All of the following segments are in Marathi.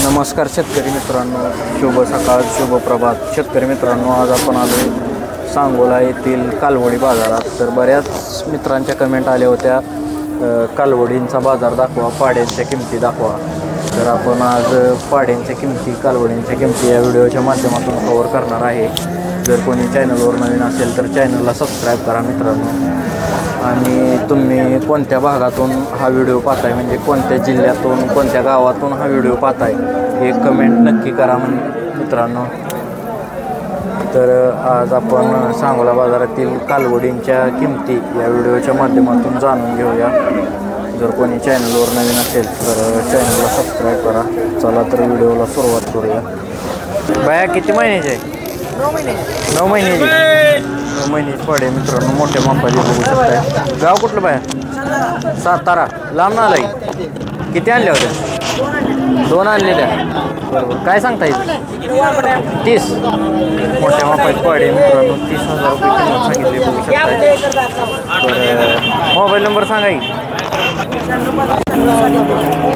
नमस्कार शेतकरी मित्रांनो, शुभ सकाळ, शुभ प्रभात. शेतकरी मित्रांनो, आज आपण आलो सांगोला येथील कालवडी बाजारात. तर बऱ्याच मित्रांच्या कमेंट आल्या होत्या, कालवडींचा बाजार दाखवा, पाड्यांच्या किमती दाखवा. तर आपण आज पाड्यांच्या किमती, कालवडींच्या किमती या व्हिडिओच्या माध्यमातून कव्हर करणार आहे. जर कोणी चॅनलवर नवीन असेल तर चॅनलला सबस्क्राईब करा मित्रांनो. आणि तुम्ही कोणत्या भागातून हा व्हिडिओ पाहताय, म्हणजे कोणत्या जिल्ह्यातून, कोणत्या गावातून हा व्हिडिओ पाहताय हे कमेंट नक्की करा मित्रांनो. तर आज आपण सांगोला बाजारातील कालवडींच्या किमती या व्हिडिओच्या माध्यमातून जाणून घेऊया. जर कोणी चॅनलवर नवीन असेल तर चॅनलला सबस्क्राईब करा. चला तर व्हिडिओला सुरुवात करूया. बाया किती महिन्याचे आहे? 9 महिन्याची. 9 महिन्याची पाडे मित्रांनो, मोठ्या मापाची बघू शकताय. गाव कुठलं बाया? सातारा. लांब ना आलाय? किती आणल्या होत्या? 2 आणलेल्या. बरोबर. काय सांगता येईल? 30. मोठ्या मापाची पाडे मित्रांनो, 30,000 रुपये किंमत सांगितली बघू शकताय. तर मोबाईल नंबर सांगा की.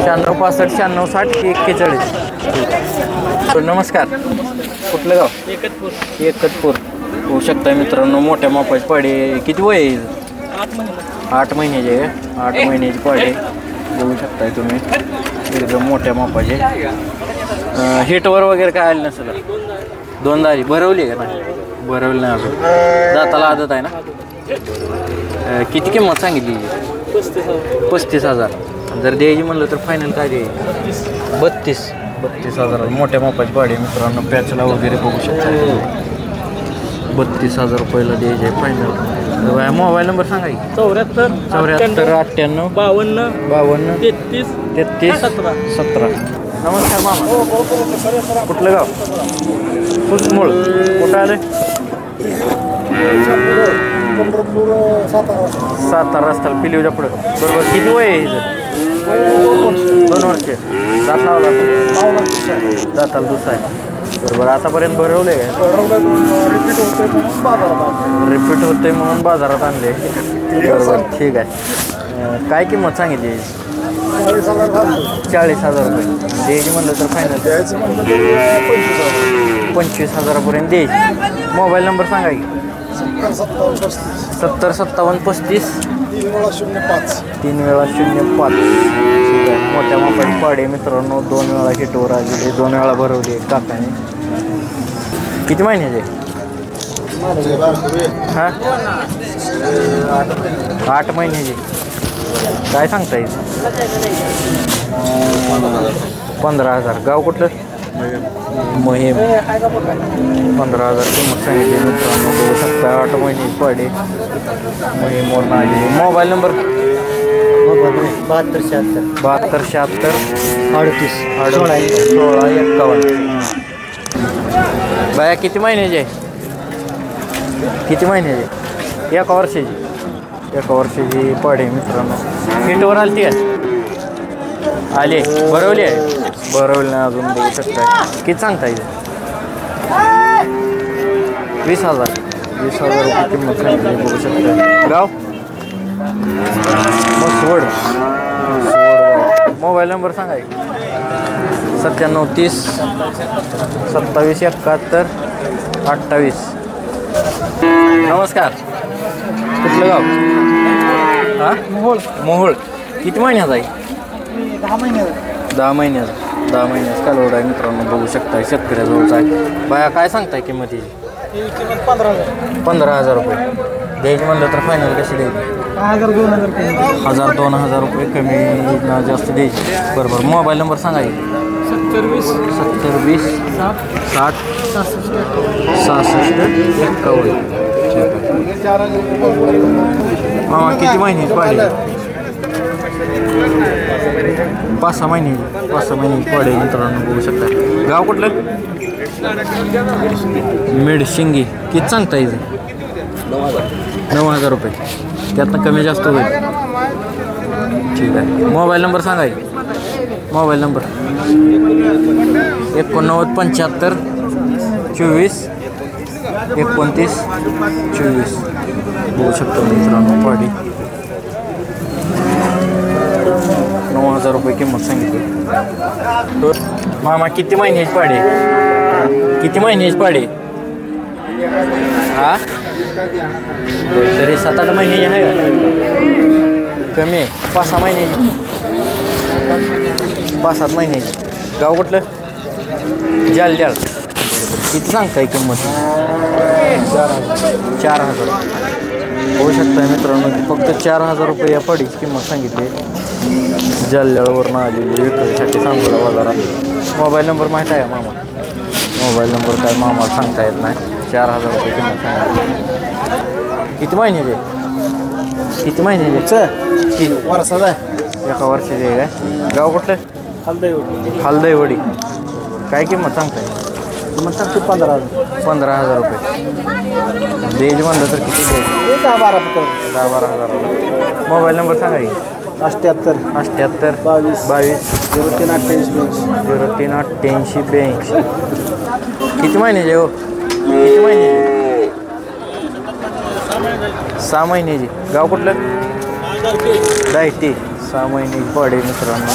96 65 96 60 41. नमस्कार. कुठलं गाव? एकतपूर. होऊ शकता मित्रांनो, मोठ्या मापाची पाडे. किती वय आहे? 8 महिन्याचे आहे. 8 महिन्याची पाडे बघू शकताय तुम्ही, एकदम मोठ्या मापाचे. हिटवर वगैरे काय आलं नसेल? 2 दारी भरवली का? नाही भरवली नाही अजून. दाताला आदत आहे ना? किती किंमत सांगितली? 35,000. जर द्यायची म्हणलं तर फायनल काय द्यायची? 32,000. मोठ्या मापाची पाडी मित्रांनो, पॅचला वगैरे बघू शकता. 32,000 रुपयाला द्यायचे फायनल. मोबाईल नंबर सांगा की. 74 98 52 33 17. नमस्कार मामा. कुठलं गाव? कुसमूळ. कुठं आलं? सातारा रस्त्याला पिलीवच्या पुढं. बरोबर. किती वय आहे इथं? 2 वर्ष. दात लावला? दाताला दुसरा आहे. बरोबर. आतापर्यंत भरवले आहे? रिपीट होते म्हणून बाजारात आणले. बरोबर. ठीक आहे. काय किंमत सांगितली? 40,000 रुपये. द्यायची म्हणलं तर फायनल 25,000पर्यंत द्यायची. मोबाईल नंबर सांगा की. 70 57 35 3 वेळा 05. ठीक आहे. मोठ्या मापाची पाडे मित्रांनो, 2 वेळा हिटवर आलेले, 2 वेळा भरवले काकाने. किती महिन्याचे? हां 8 महिन्याचे. काय सांगता येईल? 15,000. गाव कुठलं? मोहीम. 15,000 किंमत सांगितली मित्रांनो, बघू शकता. 8 महिन्याची पाडे मोहीमवरून आली. Mobile number? 72 76 38 16 51. बाया किती महिन्याची आहे? किती महिन्याची? 1 वर्षाची. 1 वर्षाची पाडे मित्रांनो. हिटवर आली ती आहे? आले. भरवली आहे? भरवली नाही अजून, बघू शकता. किती सांगता येईल? 20,000 रुपये किंमत सांगितली बघू शकता. गाव? मसवड. मोबाईल नंबर सांगा. 97 30 27 71 28. नमस्कार. कुठलं गाव? हां मोहोळ. किती महिन्याचा आहे? 10 महिन्याचा कालवड आहे मित्रांनो, बघू शकता. शेतकऱ्याजवळचा आहे. बाया काय सांगताय किंमतीची? 15,000 रुपये. द्यायची म्हणलं तर फायनल कशी द्यायची? 1,000 2,000 रुपये कमी ना जास्त द्यायची. बरोबर. मोबाईल नंबर सांगा. 70 20 60 66 51. ठीक आहे. हां किती महिन्याची पाहिजे? 5-6 महिन्याची पाडे मित्रांनो, बघू शकता. गाव कुठलं? मेडशिंगी. किती सांगता येईल? 9,000 रुपये. त्यातनं कमी जास्त होईल. ठीक आहे. मोबाईल नंबर सांगा. Mobile number 89 75 24 29 24. बघू शकतो मित्रांनो पाडी. 9,000 रुपये किंमत सांगितली. मामा किती महिन्याची पाडी? किती महिन्याची पाडी? हा तरी 7-8 महिन्याची आहे का? कमी आहे 5-6 महिन्याची, 5-7 महिन्याची. गाव कुठलं? जालजाळ. किती सांगताय किंमत? 4,000. होऊ शकतं मित्रांनो, फक्त 4,000 रुपये या पाडीची किंमत सांगितली. जालजाळवरून आलेली विक्रीसाठी सांगोला बाजारात. मोबाईल नंबर माहीत आहे मामा? मोबाईल नंबर काय मामा सांगता येत नाही. 4,000 रुपये किंमत सांगितली. किती महिन्याचे? किती महिन्याचे? वर्षाचा आहे. एका वर्षाचे आहे काय? गाव कुठलं? हलदईवडी. हलदईवडी. काय किंमत सांगताय? मग सांगते 15,000. 15,000 रुपये. द्यायची म्हणलं तर किती द्यायची? 10-12 रुपये. 10-12,000 रुपये. मोबाईल नंबर सांगा की. 78 78 22 22 0388 838882. किती महिन्याचे हो? किती महिन्याचे? 6 महिन्याची. गाव कुठलं? दायटी. 6 महिन्याची पाडी मित्रांनो.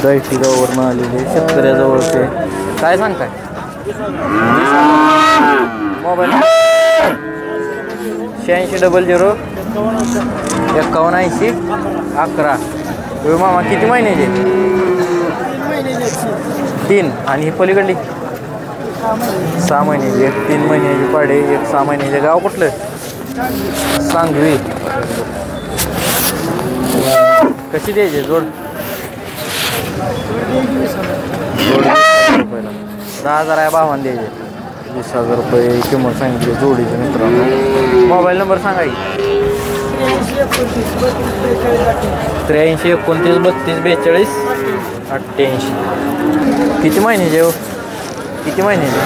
दायटी गावावरून आलेली शेतकऱ्याजवळचे. काय सांगताय? मोबाईल 8600 5180 11. मामा किती महिन्याचे? 3. आणि ही पलीकडली 6 महिन्याची. एक 3 महिन्याची पाडे, एक 6 महिन्याचे. गाव कुठलं? सांगवी. कशी द्यायची जोड? 10,000 आहे भावान द्यायचे. 20,000 रुपये किंमत सांगितली जोडीचे मित्रांनो. मोबाईल नंबर सांगा की. 83 29 32 42 88. किती महिन्याचे हो? किती महिन्याचे?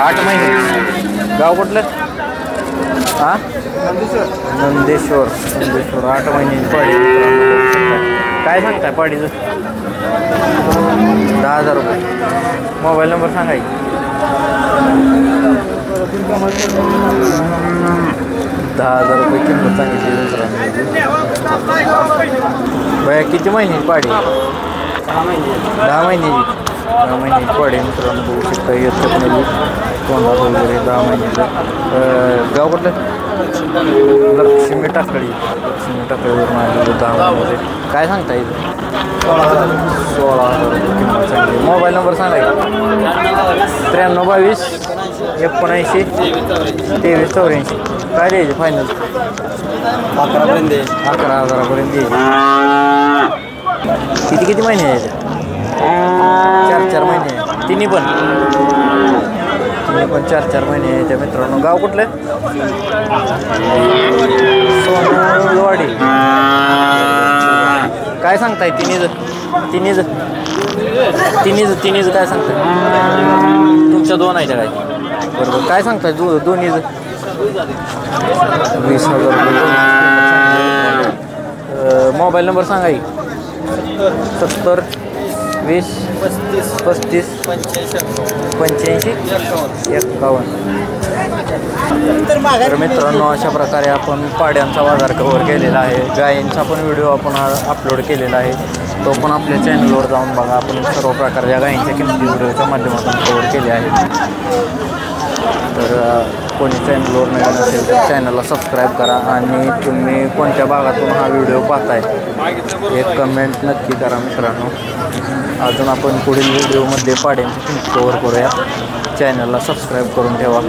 8 महिने. गाव कुठलं? हां नंदेश्वर. 8 महिन्याची पाडी. काय सांगताय पाडीचं? 10,000 रुपये. मोबाईल नंबर सांगा की. 10,000 रुपये किंमत सांगितली मित्रांनो. बाया किती महिन्याची पाडी? 10 महिन्याची. 10 महिन्याची पाडी मित्रांनो. बघू शकता येतात म्हणजे तोंडात वगैरे 10 महिन्याचं. गाव कुठलं? लक्ष्मी टाकळी. लक्ष्मी टाकळीवरून आलेलं 10 महिन्याचे. काय सांगता येईल? 16,000 रुपये किंमत सांगितली. मोबाईल नंबर सांगा की. 93 22 79 23 84. काय द्यायचे फायनल? 11पर्यंत दे. 11,000पर्यंत द्यायचे. किती किती महिने यायचे? 4-4 महिने. तिन्ही पण 4-4 महिने यायच्या मित्रांनो. गाव कुठलं? सोनवाडी. काय सांगताय तिन्हीचं काय सांगताय? तुमच्या 2 आहे काय? बरोबर. काय सांगताय दोन्हीचं? 20,000 रुपये. मोबाईल नंबर सांगा की. 70 20 35 85 51. तर मित्रांनो अशा प्रकारे आपण पाड्यांचा बाजार कव्हर केलेला आहे. गायींचा पण व्हिडिओ आपण अपलोड केलेला आहे. तो पण आपल्या चॅनलवर जाऊन बघा. आपण सर्व प्रकारच्या गायींच्या किमती व्हिडिओच्या माध्यमातून कव्हर केले आहेत. तर कोणी चॅनलवर नवीन असेल तर चॅनलला सबस्क्राईब करा. आणि तुम्ही कोणत्या भागातून हा व्हिडिओ पाहताय एक कमेंट नक्की करा मित्रांनो. अजून आपण पुढील व्हिडिओमध्ये पाड्यांची किंमत कव्हर करूया. चॅनलला सबस्क्राईब करून ठेवा.